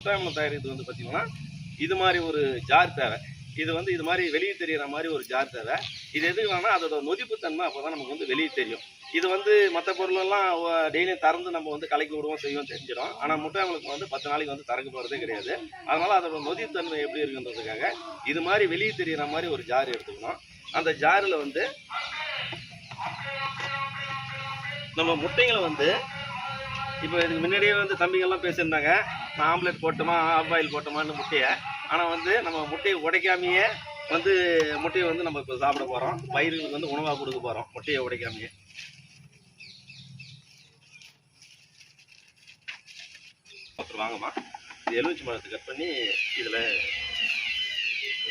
முட்டாயமலம் தயாரிக்கிறது வந்து பார்த்தீங்கன்னா இது மாதிரி ஒரு ஜார் தேவை. இது வந்து இது மாதிரி வெளியே தெரிகிற மாதிரி ஒரு ஜார் தேவை. இது எதுக்கு வேணால் அதோட நொதிப்புத்தன்மை அப்போ தான் நமக்கு வந்து வெளியே தெரியும். இது வந்து மற்ற பொருளெல்லாம் டெய்லியும் திறந்து நம்ம வந்து கலக்கி விடுவோம் செய்வோம் தெரிஞ்சிடும். ஆனால் முட்டாயமலுக்கு வந்து 10 நாளைக்கு வந்து திறக்க போகிறதே கிடையாது. அதனால் அதோட நொதித்தன்மை எப்படி இருக்குன்றதுக்காக இது மாதிரி வெளியே தெரிகிற மாதிரி ஒரு ஜார் எடுத்துக்கணும். அந்த ஜாரில் வந்து நம்ம முட்டைகளை வந்து இப்போ இதுக்கு முன்னாடியே வந்து தம்பிங்கள்லாம் பேசியிருந்தாங்க, நான் ஆம்லேட் போட்டோமா ஆஃப் பாயில் போட்டோமான்னு முட்டையை. ஆனால் வந்து நம்ம முட்டையை உடைக்காமையே வந்து முட்டையை வந்து நம்ம இப்போ சாப்பிட போகிறோம். பயிர்களுக்கு வந்து உணவாக கொடுக்க போகிறோம் முட்டையை உடைக்காமையே. அப்புறம் வாங்கம்மா, இது எலுமிச்சை பழத்தை கட் பண்ணி இதில்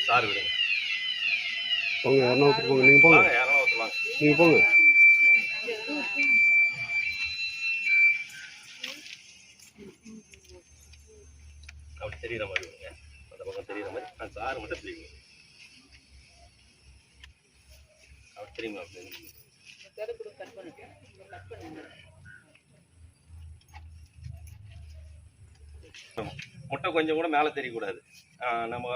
சாறு விடுங்க. போங்க, யாரும் போங்க, நீங்கள் போங்க, யாரும் ஒருத்தர் நீங்கள் போங்க. அப்படி தெரியுற மாதிரி விடுங்க, அந்த பக்கம் தெரியுற மாதிரி அந்த சாறு மட்டும் தெரியுங்க. அப்படி தெரியுமா? முட்டை கொஞ்சம் கூட மேலே தெரியக்கூடாது. நம்ம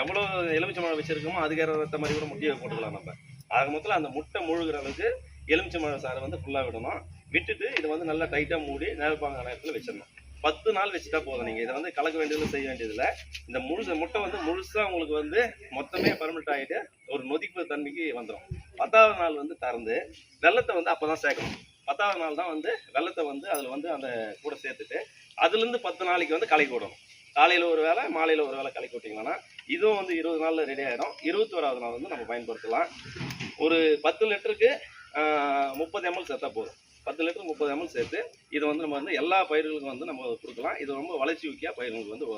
எவ்வளோ எலுமிச்சை மழை வச்சுருக்கோமோ அதுக்கேற்ற மாதிரி கூட முட்டையை போட்டுக்கலாம். நம்ம ஆக மொத்தத்தில் அந்த முட்டை முழுகிற அளவுக்கு எலுமிச்சை மழை சாரை வந்து ஃபுல்லாக விடணும். விட்டுட்டு இதை வந்து நல்லா டைட்டாக மூடி நேரப்பாங்க நேரத்தில் வச்சிடணும். 10 நாள் வச்சுட்டா போதும். நீங்கள் இதை வந்து கலக்க வேண்டியதில்லை, செய்ய வேண்டியதில்லை. இந்த முட்டை வந்து முழுசாக உங்களுக்கு வந்து மொத்தமே பர்மனெண்ட் ஆகிட்டு ஒரு நொதிப்பு தன்மைக்கு வந்துடும். 10ஆவது நாள் வந்து திறந்து வெள்ளத்தை வந்து அப்போ தான் சேர்க்கணும். 10ஆவது நாள் தான் வந்து வெள்ளத்தை வந்து அதில் வந்து அந்த கூட சேர்த்துட்டு அதுலேருந்து 10 நாளைக்கு வந்து கலக்கி விடணும். காலையில் ஒரு வேளை மாலையில் ஒரு வேளை கலக்கி விட்டிங்கன்னா இதுவும் வந்து 20 நாளில் ரெடி ஆகிடும். 21ஆவது நாள் வந்து நம்ம பயன்படுத்தலாம். ஒரு 10 லிட்டருக்கு 30 ml சேர்த்தா போதும். 10 லிட்டர் 30 ml சேர்த்து இதை வந்து நம்ம வந்து எல்லா பயிர்களுக்கும் வந்து நம்ம கொடுக்கலாம். இது ரொம்ப வளர்ச்சி ஊக்கியாக பயிர்களுக்கு வந்து